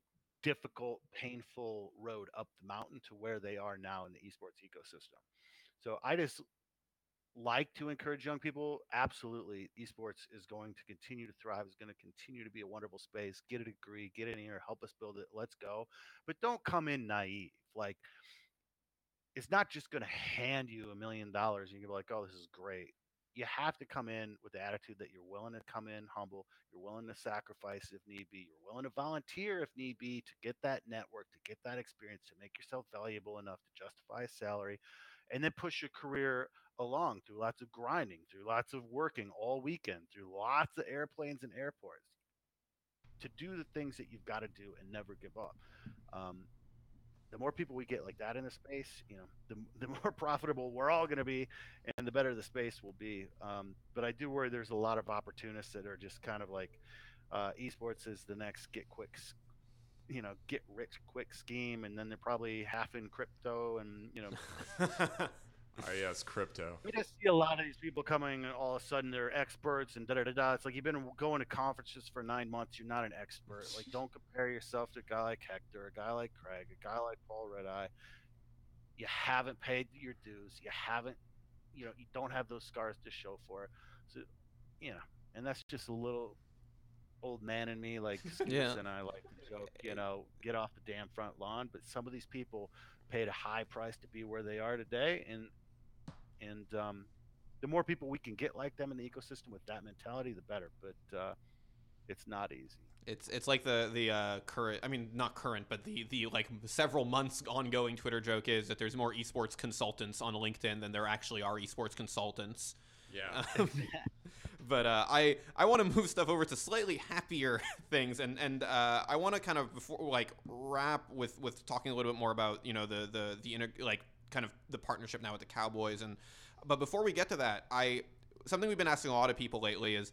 difficult, painful road up the mountain to where they are now in the esports ecosystem. So I just like to encourage young people. Absolutely, esports is going to continue to thrive, is going to continue to be a wonderful space. Get a degree, get in here, help us build it, let's go. But don't come in naive. Like, it's not just going to hand you $1 million and you're like, oh, this is great. you have to come in with the attitude that you're willing to come in humble, you're willing to sacrifice if need be, you're willing to volunteer if need be to get that network, to get that experience, to make yourself valuable enough to justify a salary, and then push your career along through lots of grinding, through lots of working all weekend, through lots of airplanes and airports to do the things that you've got to do and never give up. Um, the more people we get like that in the space, the more profitable we're all going to be, and the better the space will be. But I do worry there's a lot of opportunists that are just kind of like, esports is the next get rich quick scheme, and then they're probably half in crypto, and Oh, yes, crypto. we just see a lot of these people coming, and all of a sudden they're experts and da da da da. It's like you've been going to conferences for 9 months. You're not an expert. Like, don't compare yourself to a guy like Hector, a guy like Craig, a guy like Paul Redeye. You haven't paid your dues. You haven't, you don't have those scars to show for it. So, you know, and that's just a little old man in me. Like Yeah. Scoops and I like to joke, get off the damn front lawn. But some of these people paid a high price to be where they are today, and the more people we can get like them in the ecosystem with that mentality, the better. But it's not easy. It's like the current, I mean, not current, but the like several months ongoing Twitter joke is that there's more esports consultants on LinkedIn than there actually are esports consultants. Yeah. But I want to move stuff over to slightly happier things, and I want to kind of before like wrap with talking a little bit more about like kind of the partnership now with the Cowboys, but before we get to that, something we've been asking a lot of people lately is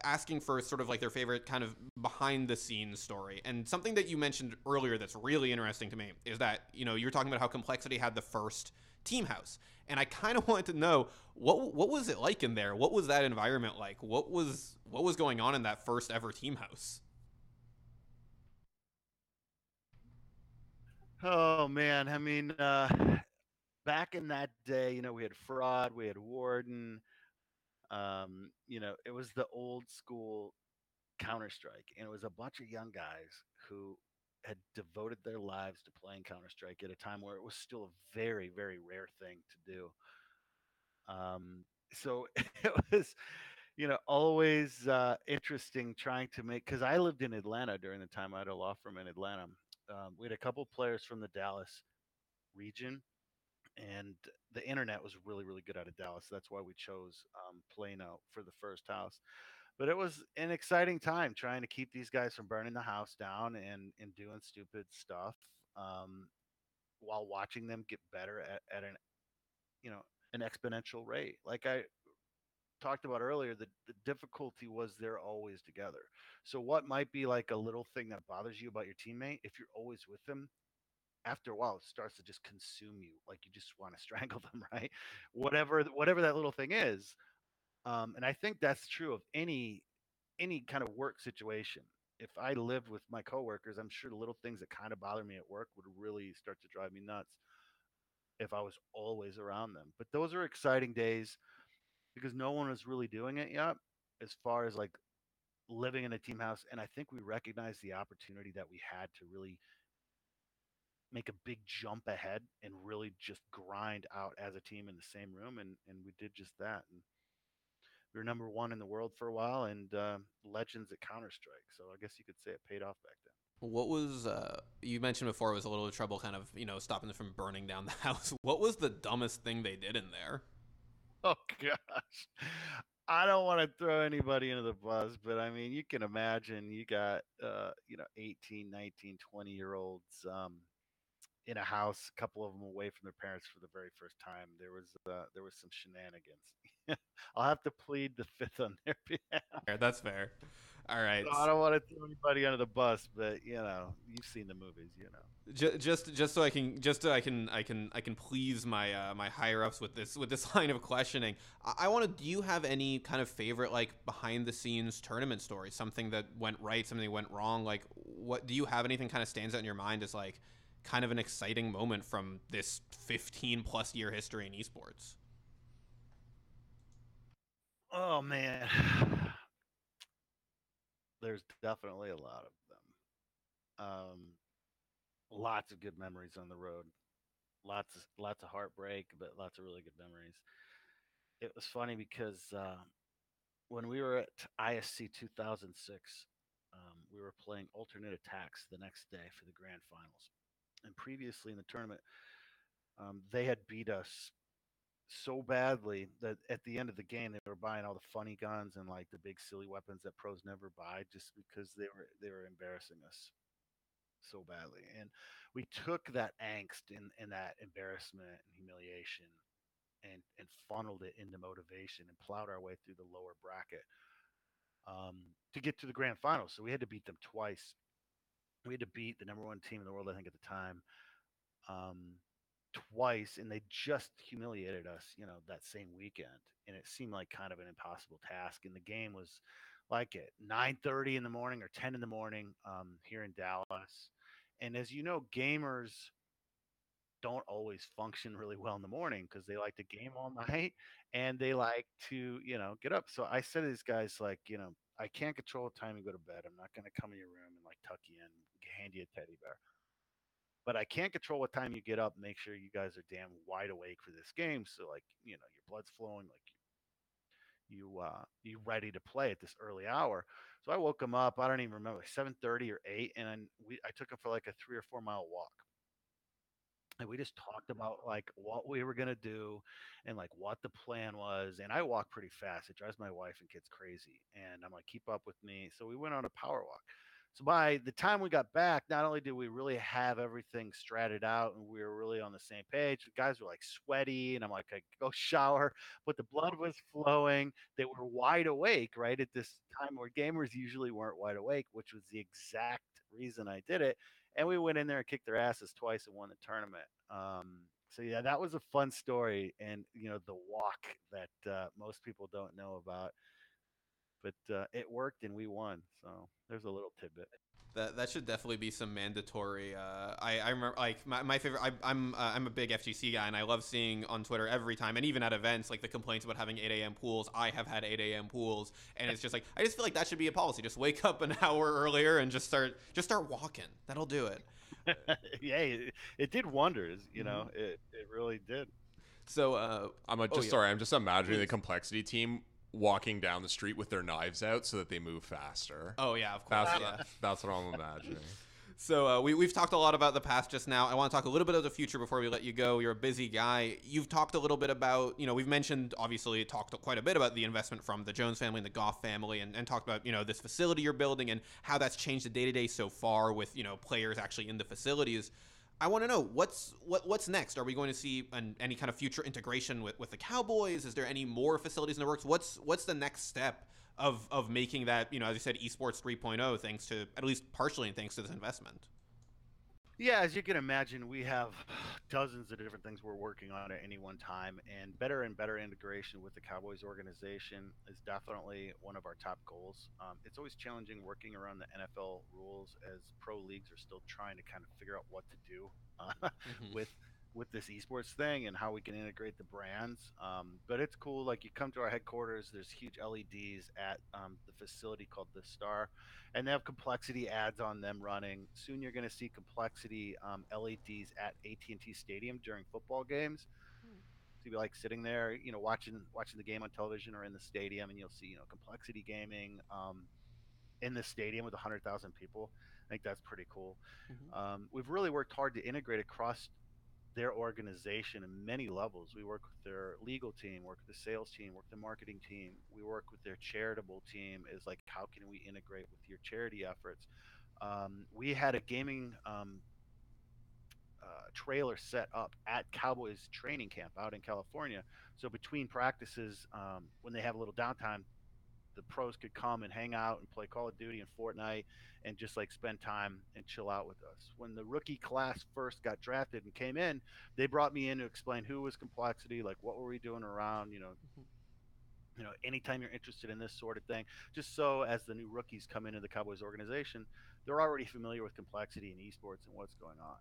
asking for sort of like their favorite kind of behind the scenes story. And something that you mentioned earlier that's really interesting to me is that, you're talking about how compLexity had the first team house. And I kind of wanted to know what was it like in there? What was that environment like? What was going on in that first ever team house? Oh man, I mean, back in that day, we had Fraud, we had Warden. It was the old school Counter Strike, and it was a bunch of young guys who had devoted their lives to playing Counter Strike at a time where it was still a very, very rare thing to do. So it was, always interesting trying to make, because I lived in Atlanta during the time I had a law firm in Atlanta. We had a couple players from the Dallas region, and the internet was really, really good out of Dallas. That's why we chose Plano for the first house. But it was an exciting time trying to keep these guys from burning the house down and doing stupid stuff, um, while watching them get better at an exponential rate. Like I talked about earlier, the difficulty was they're always together. So what might be like a little thing that bothers you about your teammate, if you're always with them, after a while it starts to just consume you. Like you just want to strangle them, right? Whatever that little thing is. And I think that's true of any kind of work situation. If I lived with my coworkers, I'm sure the little things that kind of bother me at work would really start to drive me nuts if I was always around them. But those are exciting days because no one was really doing it yet as far as like living in a team house. And I think we recognized the opportunity that we had to really make a big jump ahead and really just grind out as a team in the same room. And we did just that. And we were number one in the world for a while, and legends at Counter Strike. So I guess you could say it paid off back then. What was you mentioned before it was a little trouble kind of stopping them from burning down the house. What was the dumbest thing they did in there? Oh gosh, I don't want to throw anybody into the bus, but I mean, you can imagine you got 18, 19, 20-year olds in a house, a couple of them away from their parents for the very first time. There was some shenanigans. I'll have to plead the fifth on their behalf. That's fair. All right. So I don't want to throw anybody under the bus, but you've seen the movies. Just so I can please my my higher ups with this line of questioning. I want to. Do you have any kind of favorite like behind the scenes tournament story? Something that went right, something that went wrong. Like, what do you have? Anything kind of stands out in your mind as like kind of an exciting moment from this 15 plus year history in esports? Oh man, there's definitely a lot of them. Lots of good memories on the road. Lots of heartbreak, but lots of really good memories. It was funny because when we were at ISC 2006, we were playing alternate attacks the next day for the grand finals. And previously in the tournament, they had beat us so badly that at the end of the game they were buying all the funny guns and like the big silly weapons that pros never buy just because they were embarrassing us so badly. And we took that angst and that embarrassment and humiliation and funneled it into motivation and plowed our way through the lower bracket to get to the grand finals. So we had to beat them twice. We had to beat the number one team in the world, I think, at the time, um, twice, and they just humiliated us, that same weekend. And it seemed like kind of an impossible task. And the game was like at 9:30 in the morning or 10 in the morning here in Dallas. And as you know, gamers don't always function really well in the morning because they like to game all night and they like to, get up. So I said to these guys, like, I can't control what time you go to bed. I'm not going to come in your room and like tuck you in, hand you a teddy bear. But I can't control what time you get up. Make sure you guys are damn wide awake for this game. So like, your blood's flowing, like you ready to play at this early hour. So I woke him up. I don't even remember, like 7:30 or 8, and I took him for like a 3 or 4 mile walk. And we just talked about like what we were gonna do and like what the plan was. And I walk pretty fast. It drives my wife and kids crazy. And I'm like, keep up with me. So we went on a power walk. So by the time we got back, not only did we really have everything stratted out and we were really on the same page, the guys were like sweaty, and I'm like, I go shower, but the blood was flowing. They were wide awake, right? At this time where gamers usually weren't wide awake, which was the exact reason I did it. And we went in there and kicked their asses twice and won the tournament. So yeah, that was a fun story, and the walk that most people don't know about, but it worked and we won. So there's a little tidbit. That should definitely be some mandatory. I remember like my favorite. I'm a big FGC guy, and I love seeing on Twitter every time, and even at events, like the complaints about having 8 a.m. pools. I have had 8 a.m. pools, and it's just like I just feel like that should be a policy. Just wake up an hour earlier and just start walking. That'll do it. Yeah, it did wonders. Mm-hmm. It really did. So, oh just yeah, sorry. I'm just imagining the please. complexity team walking down the street with their knives out so that they move faster. Oh yeah, of course, That's yeah. that's what I'm imagining. So we've talked a lot about the past just now. I want to talk a little bit of the future before we let you go. You're a busy guy. You've talked a little bit about, we've mentioned, obviously, talked quite a bit about the investment from the Jones family and the Goff family, and talked about, this facility you're building and how that's changed the day-to-day so far with, players actually in the facilities. I want to know what's next. Are we going to see any kind of future integration with the Cowboys? Is there any more facilities in the works? What's the next step of making that, as you said, eSports 3.0, thanks to, at least partially, and thanks to this investment? Yeah, as you can imagine, we have dozens of different things we're working on at any one time, and better integration with the Cowboys organization is definitely one of our top goals. It's always challenging working around the NFL rules as pro leagues are still trying to kind of figure out what to do Mm-hmm. with this esports thing and how we can integrate the brands. But it's cool. Like you come to our headquarters, there's huge LEDs at the facility called the Star, and they have complexity ads on them running. Soon you're going to see complexity LEDs at AT&T Stadium during football games. So you'll be like sitting there, watching the game on television or in the stadium, and you'll see, complexity gaming in the stadium with 100,000 people. I think that's pretty cool. Mm-hmm. We've really worked hard to integrate across their organization in many levels. We work with their legal team, work with the sales team, work with the marketing team. We work with their charitable team. Is like, how can we integrate with your charity efforts? We had a gaming trailer set up at Cowboys training camp out in California. So between practices, when they have a little downtime, the pros could come and hang out and play Call of Duty and Fortnite and just like spend time and chill out with us. When the rookie class first got drafted and came in, they brought me in to explain who was complexity, like what were we doing around, anytime you're interested in this sort of thing, just so as the new rookies come into the Cowboys organization, they're already familiar with complexity and esports and what's going on.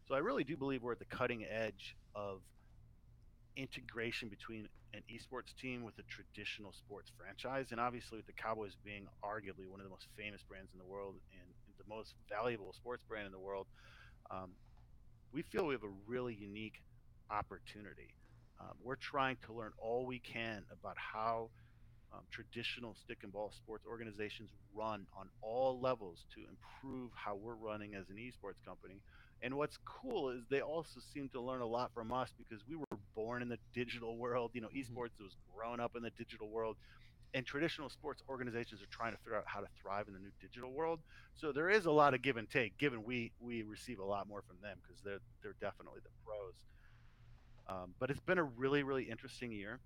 So I really do believe we're at the cutting edge of integration between an esports team with a traditional sports franchise, and obviously with the Cowboys being arguably one of the most famous brands in the world and the most valuable sports brand in the world, um, we feel we have a really unique opportunity. We're trying to learn all we can about how traditional stick and ball sports organizations run on all levels to improve how we're running as an esports company. And what's cool is they also seem to learn a lot from us because we were born in the digital world. Esports was grown up in the digital world, and traditional sports organizations are trying to figure out how to thrive in the new digital world. So there is a lot of give and take. Given we receive a lot more from them because they're definitely the pros. But it's been a really interesting year,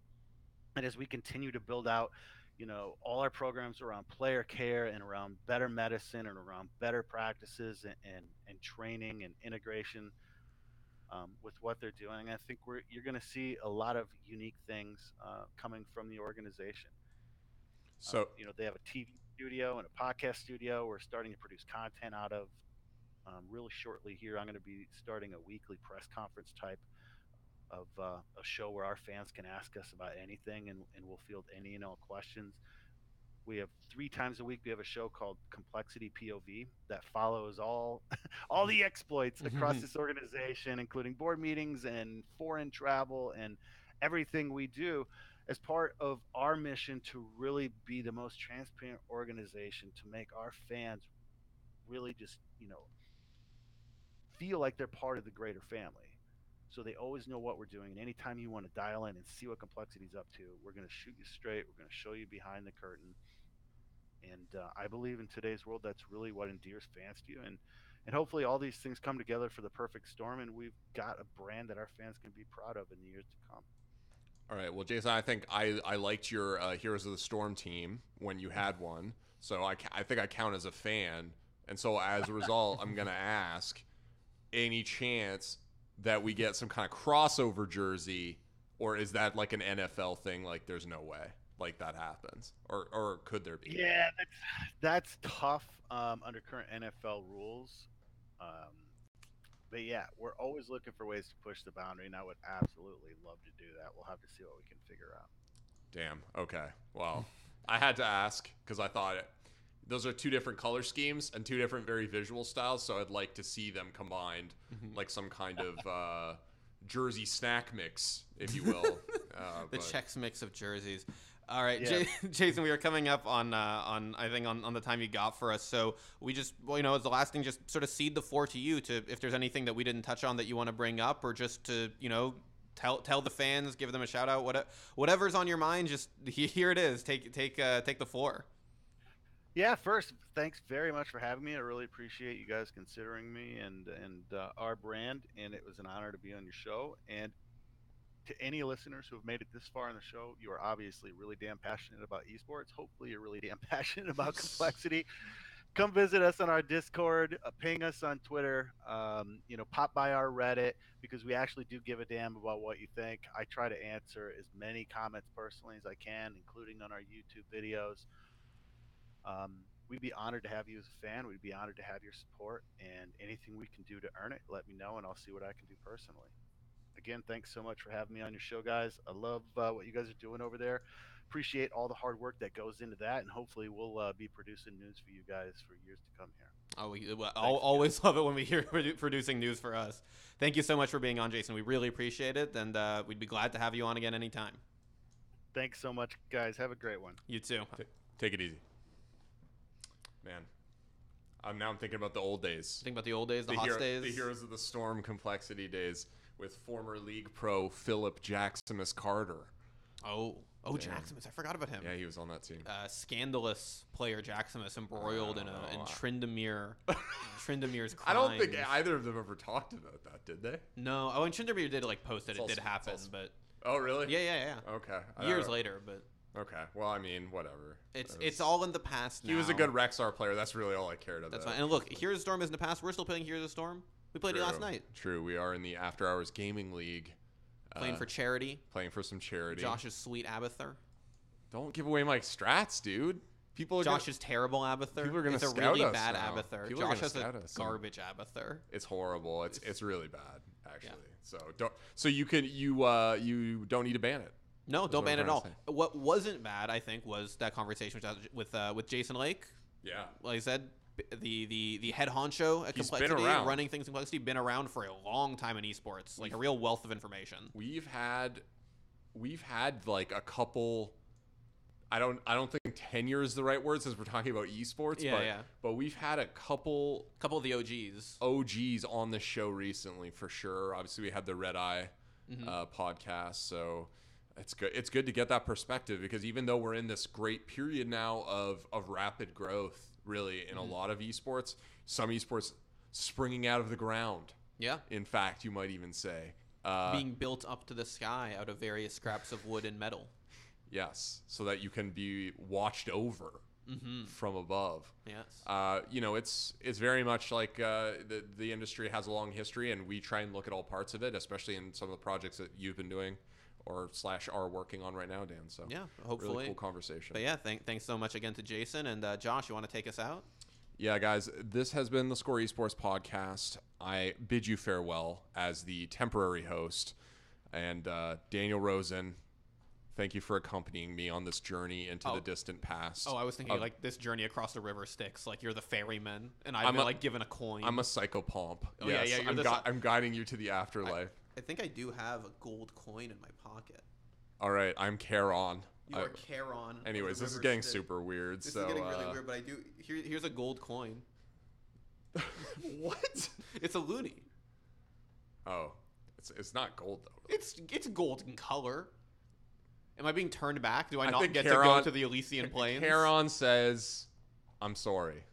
and as we continue to build out, all our programs around player care and around better medicine and around better practices and training and integration with what they're doing, I think you're going to see a lot of unique things coming from the organization. So They have a TV studio and a podcast studio. We're starting to produce content out of really shortly here. I'm going to be starting a weekly press conference type of a show where our fans can ask us about anything, and we'll field any and all questions. We have 3 times a week. We have a show called compLexity POV that follows all all the exploits across this organization, including board meetings and foreign travel and everything we do as part of our mission to really be the most transparent organization, to make our fans really just feel like they're part of the greater family. So they always know what we're doing. And anytime you want to dial in and see what compLexity's up to, we're going to shoot you straight. We're going to show you behind the curtain. And I believe in today's world, that's really what endears fans to you. And hopefully all these things come together for the perfect storm, and we've got a brand that our fans can be proud of in the years to come. all right, well, Jason, I think I liked your Heroes of the Storm team when you had one, so I think I count as a fan, and so as a result, I'm gonna ask, any chance that we get some kind of crossover jersey, or is that like an NFL thing? Like, there's no way like that happens, or could there be? Yeah, that's tough under current NFL rules. But yeah, we're always looking for ways to push the boundary, and I would absolutely love to do that. We'll have to see what we can figure out. Damn. Okay. Well, I had to ask because I thought those are 2 different color schemes and 2 different very visual styles, so I'd like to see them combined, like some kind of jersey snack mix, if you will. The Chex mix of jerseys. All right, Yeah. Jason, we are coming up on I think on the time you got for us. So we just, as the last thing, just sort of cede the floor to you to, if there's anything that we didn't touch on that you want to bring up, or just to, tell the fans, give them a shout out, whatever's on your mind, just here it is. Take the floor. Yeah, first, thanks very much for having me. I really appreciate you guys considering me and our brand, and it was an honor to be on your show. And to any listeners who have made it this far in the show, you are obviously really damn passionate about esports. Hopefully, you're really damn passionate about compLexity. Come visit us on our Discord, ping us on Twitter, pop by our Reddit, because we actually do give a damn about what you think. I try to answer as many comments personally as I can, including on our YouTube videos. We'd be honored to have you as a fan. We'd be honored to have your support, and anything we can do to earn it, let me know, and I'll see what I can do personally. Again, thanks so much for having me on your show, guys. I love what you guys are doing over there. Appreciate all the hard work that goes into that, and hopefully we'll be producing news for you guys for years to come here. I'll always love it when we hear producing news for us. Thank you so much for being on, Jason. We really appreciate it, and we'd be glad to have you on again anytime. Thanks so much, guys. Have a great one. You too. Take it easy, man. I'm thinking about the old days. Think about the old days, the hot days. The Heroes of the Storm compLexity days with former league pro Philip Jaximus Carter. Oh, Jaximus. I forgot about him. Yeah, he was on that team. Scandalous player Jaximus embroiled in Tryndamere. Tryndamere's crimes. I don't think either of them ever talked about that, did they? No. Oh, and Tryndamere did post that it did happen, but. Oh, really? Yeah. Okay. Years later, but. Okay. Well, I mean, whatever. It's all in the past now. He was a good Rexar player. That's really all I cared about. That's fine. And look, Heroes of the Storm is in the past. We're still playing Heroes of the Storm. We played it last night. True. We are in the After Hours Gaming League. Playing for charity. Playing for some charity. Josh's sweet Abathur. Don't give away my strats, dude. Josh's terrible Abathur. People are going to scout us. It's a really bad Abathur. Josh has a garbage Abathur. It's horrible. It's really bad, actually. Yeah. So you don't need to ban it. No, don't ban it at all. What wasn't bad, I think, was that conversation with Jason Lake. Yeah. Like I said, the head honcho at compLexity, running things in compLexity, been around for a long time in esports, like a real wealth of information. We've had we've had like a couple. I don't think tenure is the right word since we're talking about esports. But we've had a couple of the OGs on the show recently for sure. Obviously, we had the Red Eye podcast, so it's good. It's good to get that perspective because even though we're in this great period now of rapid growth, really in a lot of esports, some esports springing out of the ground. Yeah. In fact, you might even say being built up to the sky out of various scraps of wood and metal. Yes, so that you can be watched over from above. Yes. It's very much like the industry has a long history, and we try and look at all parts of it, especially in some of the projects that you've been doing or / are working on right now, Dan. So yeah, hopefully. Really cool conversation. But yeah, thanks so much again to Jason. And Josh, you want to take us out? Yeah, guys, this has been the theScore Esports podcast. I bid you farewell as the temporary host. And Daniel Rosen, thank you for accompanying me on this journey into the distant past. Oh, I was thinking like this journey across the river Styx. Like you're the ferryman, and I've been like given a coin. I'm a psychopomp. Oh, yes, yeah. I'm guiding you to the afterlife. I think I do have a gold coin in my pocket. All right, I'm Charon. You are Charon. Anyways, this is getting super weird. This is getting really weird, but I do. Here's a gold coin. What? It's a loonie. Oh, it's not gold though. It's gold in color. Am I being turned back? Do I not think get to go to the Elysian Plains? Charon says, "I'm sorry,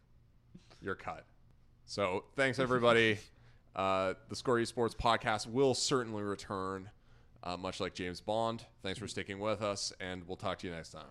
you're cut." So thanks everybody. The theScore Esports podcast will certainly return, much like James Bond. Thanks for sticking with us, and we'll talk to you next time.